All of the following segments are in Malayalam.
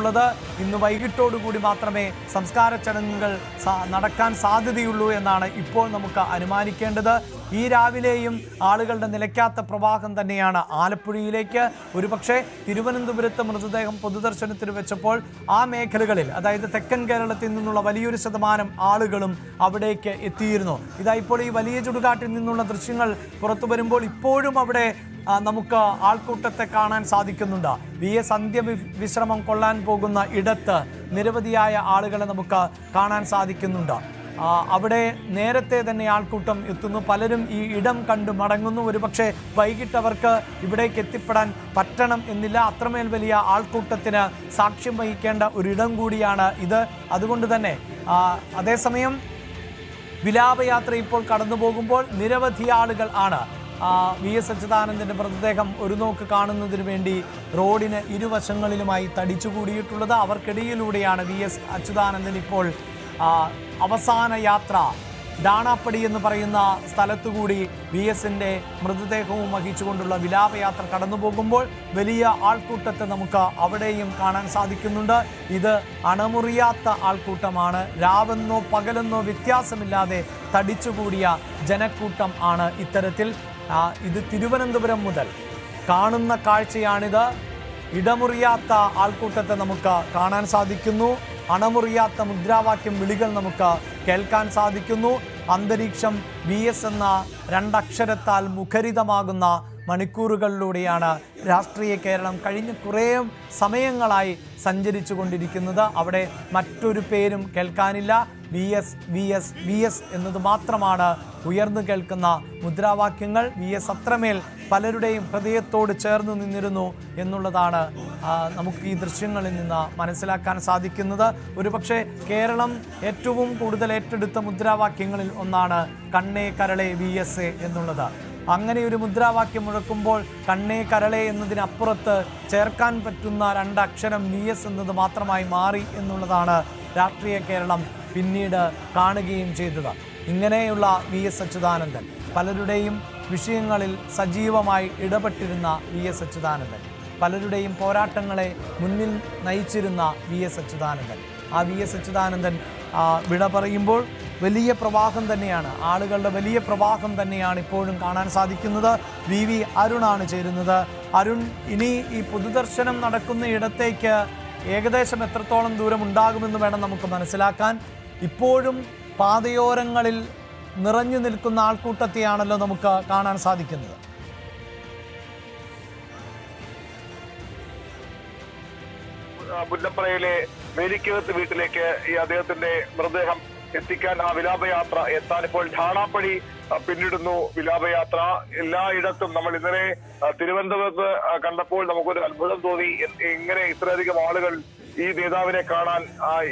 ഉള്ളത് ഇന്ന് വൈകിട്ടോടുകൂടി മാത്രമേ സംസ്കാര ചടങ്ങുകൾ നടക്കാൻ സാധ്യതയുള്ളൂ എന്നാണ് ഇപ്പോൾ നമുക്ക് അനുമാനിക്കേണ്ടത്. ഈ രാവിലെയും ആളുകളുടെ നിലയ്ക്കാത്ത പ്രവാഹം തന്നെയാണ് ആലപ്പുഴയിലേക്ക്. ഒരുപക്ഷെ തിരുവനന്തപുരത്ത് മൃതദേഹം പൊതുദർശനത്തിന് വെച്ചപ്പോൾ ആ മേഖലകളിൽ, അതായത് തെക്കൻ കേരളത്തിൽ നിന്നുള്ള വലിയൊരു ശതമാനം ആളുകളും അവിടേക്ക് എത്തിയിരുന്നു. ഇതാ ഇപ്പോൾ ഈ വലിയ ചുടുകാട്ടിൽ നിന്നുള്ള ദൃശ്യങ്ങൾ പുറത്തു വരുമ്പോൾ ഇപ്പോഴും അവിടെ നമുക്ക് ആൾക്കൂട്ടത്തെ കാണാൻ സാധിക്കുന്നുണ്ട്. VS അന്ത്യവിശ്രമം കൊള്ളാൻ പോകുന്ന ഇടത്ത് നിരവധിയായ ആളുകളെ നമുക്ക് കാണാൻ സാധിക്കുന്നുണ്ട്. അവിടെ നേരത്തെ തന്നെ ആൾക്കൂട്ടം എത്തുന്നു. പലരും ഈ ഇടം കണ്ടു മടങ്ങുന്നു. ഒരുപക്ഷെ വൈകിട്ട് അവർക്ക് ഇവിടേക്ക് എത്തിപ്പെടാൻ പറ്റണം എന്നില്ല. അത്രമേൽ വലിയ ആൾക്കൂട്ടത്തിന് സാക്ഷ്യം വഹിക്കേണ്ട ഒരിടം കൂടിയാണ് ഇത്. അതുകൊണ്ട് തന്നെ അതേസമയം വിലാപയാത്ര ഇപ്പോൾ കടന്നു പോകുമ്പോൾ നിരവധി ആളുകൾ ആണ് VS അച്യുതാനന്ദൻ്റെ മൃതദേഹം ഒരു നോക്ക് കാണുന്നതിന് വേണ്ടി റോഡിന് ഇരുവശങ്ങളിലുമായി തടിച്ചുകൂടിയിട്ടുള്ളത്. അവർക്കിടയിലൂടെയാണ് VS അച്യുതാനന്ദൻ ഇപ്പോൾ അവസാന യാത്ര ഡാണാപ്പടി എന്ന് പറയുന്ന സ്ഥലത്തുകൂടി VSൻ്റെ മൃതദേഹവും വഹിച്ചുകൊണ്ടുള്ള വിലാപയാത്ര കടന്നു പോകുമ്പോൾ വലിയ ആൾക്കൂട്ടത്തെ നമുക്ക് അവിടെയും കാണാൻ സാധിക്കുന്നുണ്ട്. ഇത് അണമുറിയാത്ത ആൾക്കൂട്ടമാണ്. രാവെന്നോ പകലെന്നോ വ്യത്യാസമില്ലാതെ തടിച്ചുകൂടിയ ജനക്കൂട്ടം ആണ് ഇത്തരത്തിൽ. ഇത് തിരുവനന്തപുരം മുതൽ കാണുന്ന കാഴ്ചയാണിത്. ഇടമുറിയാത്ത ആൾക്കൂട്ടത്തെ നമുക്ക് കാണാൻ സാധിക്കുന്നു. അണമുറിയാത്ത മുദ്രാവാക്യം വിളികൾ നമുക്ക് കേൾക്കാൻ സാധിക്കുന്നു. അന്തരീക്ഷം VS എന്ന രണ്ടക്ഷരത്താൽ മുഖരിതമാകുന്ന മണിക്കൂറുകളിലൂടെയാണ് രാഷ്ട്രീയ കേരളം കഴിഞ്ഞ കുറേ സമയങ്ങളായി സഞ്ചരിച്ചു കൊണ്ടിരിക്കുന്നത്. അവിടെ മറ്റൊരു പേരും കേൾക്കാനില്ല. VS എന്നത് മാത്രമാണ് ഉയർന്നു കേൾക്കുന്ന മുദ്രാവാക്യങ്ങൾ. VS അത്രമേൽ പലരുടെയും ഹൃദയത്തോട് ചേർന്ന് നിന്നിരുന്നു എന്നുള്ളതാണ് നമുക്ക് ഈ ദൃശ്യങ്ങളിൽ നിന്ന് മനസ്സിലാക്കാൻ സാധിക്കുന്നത്. ഒരുപക്ഷെ കേരളം ഏറ്റവും കൂടുതൽ ഏറ്റെടുത്ത മുദ്രാവാക്യങ്ങളിൽ ഒന്നാണ് കണ്ണേ കരളെ VS എന്നുള്ളത്. അങ്ങനെ ഒരു മുദ്രാവാക്യം മുഴക്കുമ്പോൾ കണ്ണേ കരളെ എന്നതിനപ്പുറത്ത് ചേർക്കാൻ പറ്റുന്ന രണ്ടക്ഷരം VS എന്നത് മാത്രമായി മാറി എന്നുള്ളതാണ് രാഷ്ട്രീയ കേരളം പിന്നീട് കാണുകയും ചെയ്തത്. ഇങ്ങനെയുള്ള VS അച്യുതാനന്ദൻ, പലരുടെയും വിഷയങ്ങളിൽ സജീവമായി ഇടപെട്ടിരുന്ന VS അച്യുതാനന്ദൻ, പലരുടെയും പോരാട്ടങ്ങളെ മുന്നിൽ നയിച്ചിരുന്ന VS അച്യുതാനന്ദൻ, ആ VS അച്യുതാനന്ദൻ വിട പറയുമ്പോൾ വലിയ പ്രവാഹം തന്നെയാണ്, ആളുകളുടെ വലിയ പ്രവാഹം തന്നെയാണ് ഇപ്പോഴും കാണാൻ സാധിക്കുന്നത്. VV അരുണാണ് ചേരുന്നത്. അരുൺ, ഇനി ഈ പൊതുദർശനം നടക്കുന്ന ഇടത്തേക്ക് ഏകദേശം എത്രത്തോളം ദൂരം ഉണ്ടാകുമെന്ന് വേണം നമുക്ക് മനസ്സിലാക്കാൻ. ഇപ്പോഴും പാതയോരങ്ങളിൽ നിറഞ്ഞു നിൽക്കുന്ന ആൾക്കൂട്ടത്തെയാണല്ലോ നമുക്ക് കാണാൻ സാധിക്കുന്നത്. പുന്നപ്പറയിലെ മേരിക്കകത്ത് വീട്ടിലേക്ക് ഈ അദ്ദേഹത്തിന്റെ മൃതദേഹം എത്തിക്കാൻ ആ വിലാപയാത്ര എത്താൻ ഇപ്പോൾ ഠാണാപ്പടി പിന്നിടുന്നു. വിലാപയാത്ര എല്ലായിടത്തും നമ്മൾ ഇന്നലെ തിരുവനന്തപുരത്ത് കണ്ടപ്പോൾ നമുക്കൊരു അത്ഭുതം തോന്നി. ഇങ്ങനെ ഇത്രയധികം ആളുകൾ ഈ നേതാവിനെ കാണാൻ,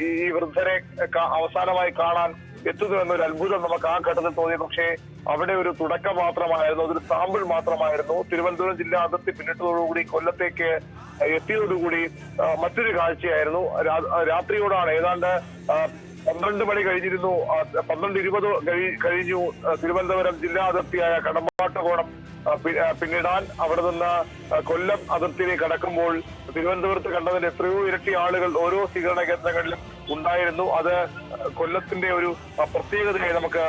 ഈ വൃദ്ധരെ അവസാനമായി കാണാൻ എത്തുന്നു എന്നൊരു അത്ഭുതം നമുക്ക് ആ ഘട്ടത്തിൽ തോന്നി. പക്ഷേ അവിടെ ഒരു തുടക്കം മാത്രമായിരുന്നു, അതൊരു സാമ്പിൾ മാത്രമായിരുന്നു. തിരുവനന്തപുരം ജില്ലാ അതിർത്തി പിന്നിട്ടതോടുകൂടി കൊല്ലത്തേക്ക് എത്തിയതോടുകൂടി മറ്റൊരു കാഴ്ചയായിരുന്നു. രാത്രിയോടാണ്, ഏതാണ്ട് 12 മണി കഴിഞ്ഞിരുന്നു, 12:20 കഴിഞ്ഞു തിരുവനന്തപുരം ജില്ലാ അതിർത്തിയായ കടമ്പാട്ടുകോണം പിന്നിടാൻ. അവിടെ നിന്ന് കൊല്ലം അതിർത്തിയിലേക്ക് കടക്കുമ്പോൾ തിരുവനന്തപുരത്ത് കണ്ടതിൽ എത്രയോ ഇരട്ടി ആളുകൾ ഓരോ സ്വീകരണ കേന്ദ്രങ്ങളിലും ഉണ്ടായിരുന്നു. അത് കൊല്ലത്തിന്റെ ഒരു പ്രത്യേകതയായി നമുക്ക്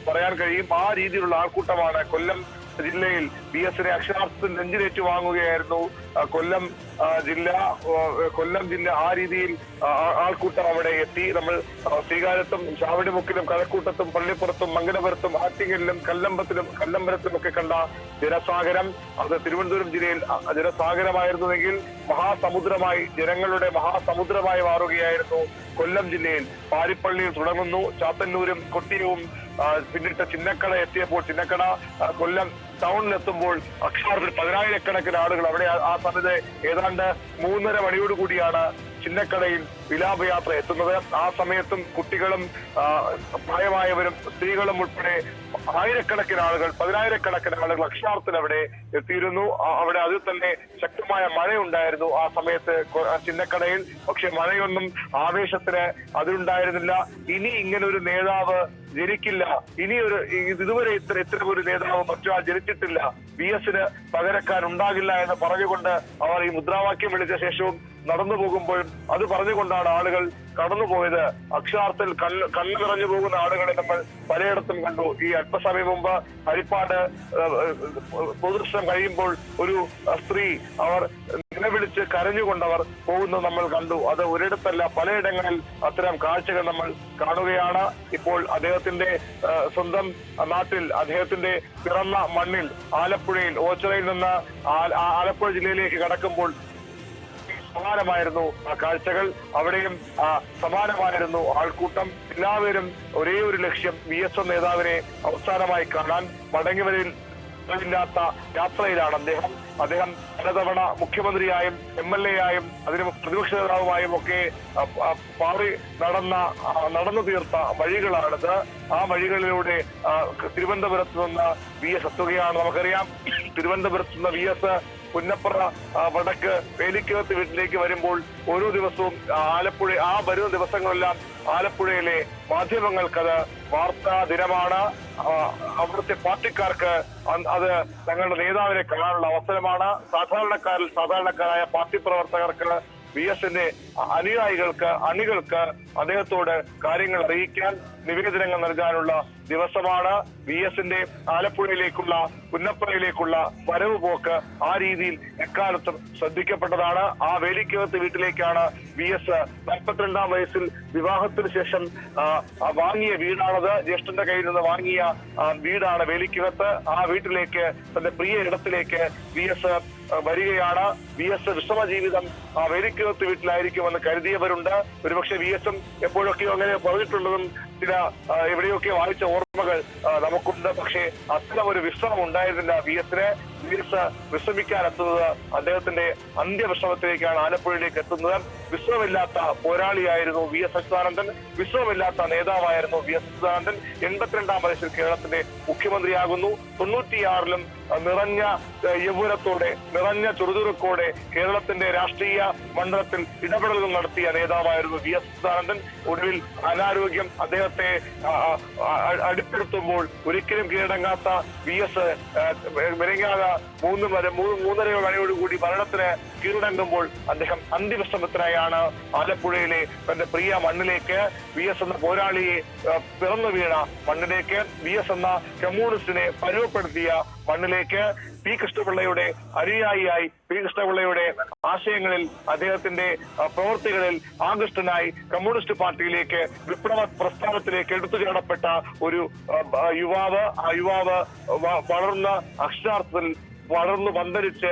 പറയാൻ കഴിയും. ആ രീതിയിലുള്ള ആൾക്കൂട്ടമാണ് കൊല്ലം ജില്ലയിൽ VSനെ അക്ഷരാർത്ഥത്തിൽ നെഞ്ചിലേറ്റു വാങ്ങുകയായിരുന്നു കൊല്ലം ജില്ല. ആ രീതിയിൽ ആൾക്കൂട്ടം അവിടെ എത്തി. നമ്മൾ ശ്രീകാര്യത്തും ചാവടിമുക്കിലും കഴക്കൂട്ടത്തും പള്ളിപ്പുറത്തും മംഗലപുരത്തും ആറ്റിങ്ങലിലും കല്ലമ്പലത്തിലും ഒക്കെ കണ്ട ജനസാഗരം, അത് തിരുവനന്തപുരം ജില്ലയിൽ ജനസാഗരമായിരുന്നുവെങ്കിൽ മഹാസമുദ്രമായി, ജനങ്ങളുടെ മഹാസമുദ്രമായി മാറുകയായിരുന്നു കൊല്ലം ജില്ലയിൽ. പാരിപ്പള്ളിയിൽ തുടങ്ങുന്നു, ചാത്തന്നൂരും കൊട്ടിയവും പിന്നിട്ട് ചിന്നക്കട എത്തിയപ്പോൾ, ചിന്നക്കട കൊല്ലം ടൗണിലെത്തുമ്പോൾ അക്ഷരാർത്ഥത്തിൽ 10,000-കണക്കിന് ആളുകൾ അവിടെ. ആ സമയത്ത് ഏതാണ്ട് 3:30 മണിയോടുകൂടിയാണ് ചിന്നക്കടയിൽ വിലാപയാത്ര എത്തുന്നത്. ആ സമയത്തും കുട്ടികളും പ്രായമായവരും സ്ത്രീകളും ഉൾപ്പെടെ 1000-കണക്കിന് ആളുകൾ, 10,000-കണക്കിന് ആളുകൾ അക്ഷരാർത്ഥത്തിൽ അവിടെ എത്തിയിരുന്നു. അവിടെ അതിൽ തന്നെ ശക്തമായ മഴയുണ്ടായിരുന്നു ആ സമയത്ത് ചിന്നക്കടയിൽ. പക്ഷെ മഴയൊന്നും ആവേശത്തിന് അതിലുണ്ടായിരുന്നില്ല. ഇനി ഇങ്ങനൊരു നേതാവ് ജനിക്കില്ല, ഇതുവരെ ഇത്തരം ഒരു നേതാവ് മറ്റൊരാൾ ജനിച്ചിട്ടില്ല VS-ന് പകരക്കാർ ഉണ്ടാകില്ല എന്ന് പറഞ്ഞുകൊണ്ട് അവർ ഈ മുദ്രാവാക്യം വിളിച്ച ശേഷവും നടന്നു പോകുമ്പോഴും അത് പറഞ്ഞുകൊണ്ടാണ് ആളുകൾ കടന്നുപോയത്. അക്ഷരാർത്ഥത്തിൽ കണ്ണു നിറഞ്ഞു പോകുന്ന ആളുകളെ നമ്മൾ പലയിടത്തും കണ്ടു. ഈ അല്പസമയം മുമ്പ് ഹരിപ്പാട് പൊതുദർശനം കഴിയുമ്പോൾ ഒരു സ്ത്രീ അവർ നിലവിളിച്ച് കരഞ്ഞുകൊണ്ടവർ പോകുന്നത് നമ്മൾ കണ്ടു. അത് ഒരിടത്തല്ല, പലയിടങ്ങളിൽ അത്തരം കാഴ്ചകൾ നമ്മൾ കാണുകയാണ്. ഇപ്പോൾ അദ്ദേഹത്തിന്റെ സ്വന്തം നാട്ടിൽ, അദ്ദേഹത്തിന്റെ പിറന്ന മണ്ണിൽ ആലപ്പുഴയിൽ ഓച്ചിറയിൽ നിന്ന് ആലപ്പുഴ ജില്ലയിലേക്ക് കടക്കുമ്പോൾ സമാനമായിരുന്നു ആ കാഴ്ചകൾ. അവിടെയും സമാനമായിരുന്നു ആൾക്കൂട്ടം. എല്ലാവരും ഒരേ ഒരു ലക്ഷ്യം, VS നേതാവിനെ അവസാനമായി കാണാൻ. മടങ്ങിവരിൽ ില്ലാത്ത യാത്രയിലാണ് അദ്ദേഹം പലതവണ മുഖ്യമന്ത്രിയായും MLA ആയും അതിന് പ്രതിപക്ഷ നേതാവുമായും ഒക്കെ പാറി നടന്നു തീർത്ത വഴികളാണിത്. ആ വഴികളിലൂടെ തിരുവനന്തപുരത്ത് നിന്ന് VS എത്തുകയാണ്. നമുക്കറിയാം, തിരുവനന്തപുരത്ത് നിന്ന് VS പുന്നപ്ര വടക്ക് വേലിക്കകത്ത് വീട്ടിലേക്ക് വരുമ്പോൾ ഓരോ ദിവസവും ആലപ്പുഴ വരുന്ന ദിവസങ്ങളെല്ലാം ആലപ്പുഴയിലെ മാധ്യമങ്ങൾക്കത് വാർത്താ ദിനമാണ്. അവിടുത്തെ പാർട്ടിക്കാർക്ക് അത് തങ്ങളുടെ നേതാവിനെ കാണാനുള്ള അവസരമാണ്. സാധാരണക്കാരായ പാർട്ടി പ്രവർത്തകർക്ക്, VS-ന്റെ അനുയായികൾക്ക്, അണികൾക്ക് അദ്ദേഹത്തോട് കാര്യങ്ങൾ അറിയിക്കാൻ, നിവേദനങ്ങൾ നൽകാനുള്ള ദിവസമാണ്. VS-ന്റെ ആലപ്പുഴയിലേക്കുള്ള പുന്നപ്രയിലേക്കുള്ള വരവ് പോക്ക് ആ രീതിയിൽ എക്കാലത്തും ശ്രദ്ധിക്കപ്പെട്ടതാണ്. ആ വേലിക്കകത്ത് വീട്ടിലേക്കാണ് VS 42-ാം വയസ്സിൽ വിവാഹത്തിന് ശേഷം വാങ്ങിയ വീടാണത്. ജ്യേഷ്ഠന്റെ കയ്യിൽ നിന്ന് വാങ്ങിയ വീടാണ് വേലിക്കകത്ത്. ആ വീട്ടിലേക്ക്, തന്റെ പ്രിയ ഇടത്തിലേക്ക് VS വരികയാണ്. VS വിശ്രമ ജീവിതം വേലിക്കകത്ത് വീട്ടിലായിരിക്കുമെന്ന് കരുതിയവരുണ്ട്. ഒരുപക്ഷെ VS-ഉം എപ്പോഴൊക്കെയോ അങ്ങനെ പറഞ്ഞിട്ടുള്ളതും ചില എവിടെയൊക്കെ വായിച്ച ഓർമ്മകൾ നമുക്കുണ്ട്. പക്ഷേ അത്തരം ഒരു വിശ്രമം ഉണ്ടായിരുന്നില്ല VS-ന്. VS വിശ്രമിക്കാനെത്തുന്നത് അദ്ദേഹത്തിന്റെ അന്ത്യവിശ്രമത്തിലേക്കാണ്, ആലപ്പുഴയിലേക്ക് എത്തുന്നത്. വിശ്രമമില്ലാത്ത പോരാളിയായിരുന്നു VS അച്യുതാനന്ദൻ. വിശ്രമമില്ലാത്ത നേതാവായിരുന്നു VS അച്യുതാനന്ദൻ. 82-ാം വയസ്സിൽ കേരളത്തിന്റെ മുഖ്യമന്ത്രിയാകുന്നു. 96-ലും നിറഞ്ഞ യൗവനത്തോടെ, നിറഞ്ഞ ചുറുചുറുക്കോടെ കേരളത്തിന്റെ രാഷ്ട്രീയ മണ്ഡലത്തിൽ ഇടപെടലുകൾ നടത്തിയ നേതാവായിരുന്നു VS അച്യുതാനന്ദൻ. ഒടുവിൽ അനാരോഗ്യം അദ്ദേഹത്തെ അടിപ്പെടുത്തുമ്പോൾ ഒരിക്കലും കീഴടങ്ങാത്ത VS മെനങ്ങാതെ 3:30 മണിയോടുകൂടി മരണത്തിന് കീഴടങ്ങുമ്പോൾ അദ്ദേഹം അന്ത്യവിശ്രമത്തിനായാണ് ആലപ്പുഴയിലെ തന്റെ പ്രിയ മണ്ണിലേക്ക്, VS എന്ന പോരാളിയെ പിറന്നു വീണ മണ്ണിലേക്ക്, VS എന്ന കമ്മ്യൂണിസ്റ്റിനെ പരുവപ്പെടുത്തിയ മണ്ണിലേക്ക്, പി കൃഷ്ണപിള്ളയുടെ അനുയായിയായി, പി കൃഷ്ണപിള്ളയുടെ ആശയങ്ങളിൽ, അദ്ദേഹത്തിന്റെ പ്രവൃത്തികളിൽ ആകൃഷ്ടനായി കമ്മ്യൂണിസ്റ്റ് പാർട്ടിയിലേക്ക്, വിപ്ലവ പ്രസ്ഥാനത്തിലേക്ക് എടുത്തുചേർക്കപ്പെട്ട ഒരു യുവാവ്. ആ യുവാവ് അക്ഷരാർത്ഥത്തിൽ വളർന്നു പന്തലിച്ച്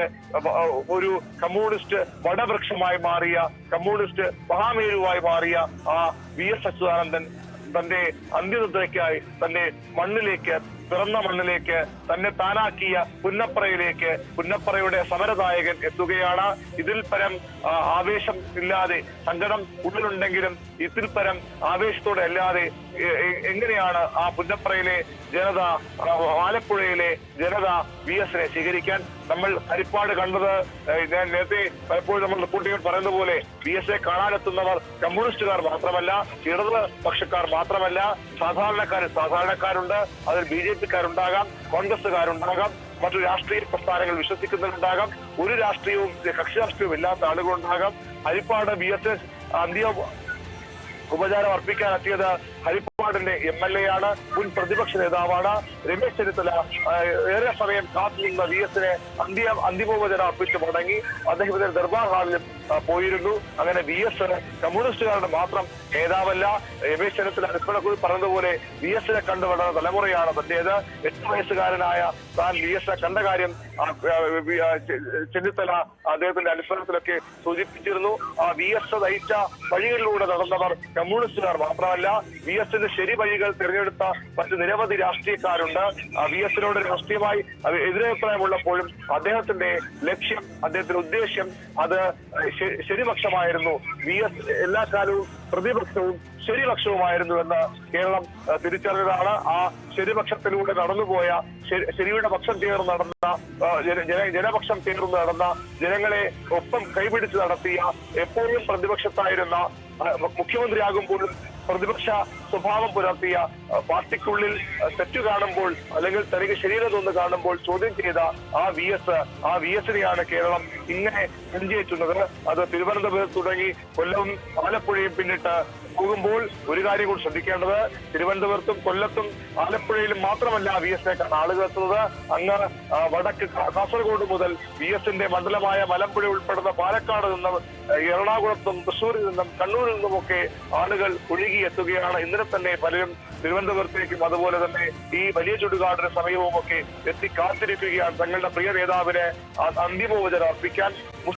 ഒരു കമ്മ്യൂണിസ്റ്റ് വടവൃക്ഷമായി മാറിയ, കമ്മ്യൂണിസ്റ്റ് മഹാമേരുവായി മാറിയ ആ VS അച്യുതാനന്ദൻ തന്റെ അന്ത്യനിദ്രയ്ക്കായി തന്റെ മണ്ണിലേക്ക്, പിറന്ന മണ്ണിലേക്ക്, തന്നെ താനാക്കിയ പുന്നപ്രയിലേക്ക്, പുന്നപ്രയുടെ സമരനായകൻ എത്തുകയാണ്. ഇതിൽ പരം ആവേശം ഇല്ലാതെ, സങ്കടം ഉള്ളിലുണ്ടെങ്കിലും ഇതിൽ പരം ആവേശത്തോടെ അല്ലാതെ എങ്ങനെയാണ് ആ പുന്നപ്രയിലെ ജനത, ആലപ്പുഴയിലെ ജനത VS-നെ സ്വീകരിക്കാൻ? നമ്മൾ ഹരിപ്പാട് കണ്ടത്, ഞാൻ നേരത്തെ പലപ്പോഴും നമ്മൾ റിപ്പോർട്ടുകൾ പറയുന്ന പോലെ, VS-നെ കാണാനെത്തുന്നവർ കമ്മ്യൂണിസ്റ്റുകാർ മാത്രമല്ല, ഇടതുപക്ഷക്കാർ മാത്രമല്ല, സാധാരണക്കാരുണ്ട്. അതിൽ BJP-ക്കാരുണ്ടാകാം, കോൺഗ്രസുകാരുണ്ടാകാം, മറ്റു രാഷ്ട്രീയ പ്രസ്ഥാനങ്ങൾ വിശ്വസിക്കുന്നവരുണ്ടാകാം, ഒരു രാഷ്ട്രീയവും കക്ഷി രാഷ്ട്രീയവും ഇല്ലാത്ത ആളുകളുണ്ടാകാം. ഹരിപ്പാട് VS ഉപചാരം അർപ്പിക്കാനെത്തിയത് ഹരിപ്പാടിന്റെ MLA ആണ്, മുൻ പ്രതിപക്ഷ നേതാവാണ് രമേശ് ചെന്നിത്തല. ഏറെ സമയം കാത്തുനിന്ന VS-നെ അന്തിമോപചാരം അർപ്പിച്ച് മടങ്ങി. അദ്ദേഹത്തിന്റെ ദർബാർ ഹാളിലും പോയിരുന്നു. അങ്ങനെ VS കമ്മ്യൂണിസ്റ്റുകാരുടെ മാത്രം നേതാവല്ല. രമേശ് ചെന്നിത്തല അനുസ്മരണക്കുറിപ്പ് പറഞ്ഞതുപോലെ VS-നെ കണ്ടുവരുന്ന തലമുറയാണ് തന്റേത്. 8 വയസ്സുകാരനായ താൻ VS-നെ കണ്ട കാര്യം ചെന്നിത്തല അദ്ദേഹത്തിന്റെ അനുസ്മരണത്തിലൊക്കെ സൂചിപ്പിച്ചിരുന്നു. ആ VS നയിച്ച വഴികളിലൂടെ നടന്നവർ കമ്മ്യൂണിസ്റ്റുകാർ മാത്രമല്ല, VS-ന്റെ ശരി വഴികൾ തിരഞ്ഞെടുത്ത മറ്റ് നിരവധി രാഷ്ട്രീയക്കാരുണ്ട്. VS-നോട് രാഷ്ട്രീയമായി എതിരഭിപ്രായമുള്ളപ്പോഴും അദ്ദേഹത്തിന്റെ ലക്ഷ്യം, അദ്ദേഹത്തിന്റെ ഉദ്ദേശ്യം അത് ശരിപക്ഷമായിരുന്നു. VS എല്ലാ കാലവും പ്രതിപക്ഷവും ശരിപക്ഷവുമായിരുന്നുവെന്ന് കേരളം തിരിച്ചറിഞ്ഞതാണ്. ആ ശരിപക്ഷത്തിലൂടെ നടന്നുപോയ, ശരിയുടെ പക്ഷം ചേർന്ന് നടന്ന, ജനപക്ഷം ചേർന്ന് നടന്ന, ജനങ്ങളെ ഒപ്പം കൈപിടിച്ച് നടത്തിയ, എപ്പോഴും പ്രതിപക്ഷത്തായിരുന്ന, മുഖ്യമന്ത്രിയാകുമ്പോഴും പ്രതിപക്ഷ സ്വഭാവം പുലർത്തിയ പാർട്ടിക്കുള്ളിൽ തെറ്റു കാണുമ്പോൾ അല്ലെങ്കിൽ തനിക്ക് ശരീരത്തൊന്ന് കാണുമ്പോൾ ചോദ്യം ചെയ്ത ആ വി എസിനെയാണ് കേരളം ഇങ്ങനെ നെഞ്ചേറ്റുന്നത്. അത് തിരുവനന്തപുരത്ത് തുടങ്ങി കൊല്ലവും ആലപ്പുഴയും പിന്നിട്ട് പോകുമ്പോൾ ഒരു കാര്യം കൂടി ശ്രദ്ധിക്കേണ്ടത്, തിരുവനന്തപുരത്തും കൊല്ലത്തും ആലപ്പുഴയിലും മാത്രമല്ല വി എസിനേക്കാണ് ആളുകൾ എത്തുന്നത്. അങ്ങ് വടക്ക് കാസർഗോഡ് മുതൽ വി എസിന്റെ മണ്ഡലമായ മലമ്പുഴ ഉൾപ്പെടുന്ന പാലക്കാട് നിന്നും എറണാകുളത്തും തൃശ്ശൂരിൽ നിന്നും കണ്ണൂരിൽ നിന്നുമൊക്കെ ആളുകൾ ഒഴുകി എത്തുകയാണ്. ഇന്നലെ തന്നെ പലരും തിരുവനന്തപുരത്തേക്കും അതുപോലെ തന്നെ ഈ വലിയ ചുടുകാടിന് സമീപവുമൊക്കെ എത്തി കാത്തിരിക്കുകയാണ് തങ്ങളുടെ പ്രിയ നേതാവിന് അന്തിമോപചാരം അർപ്പിക്കാൻ.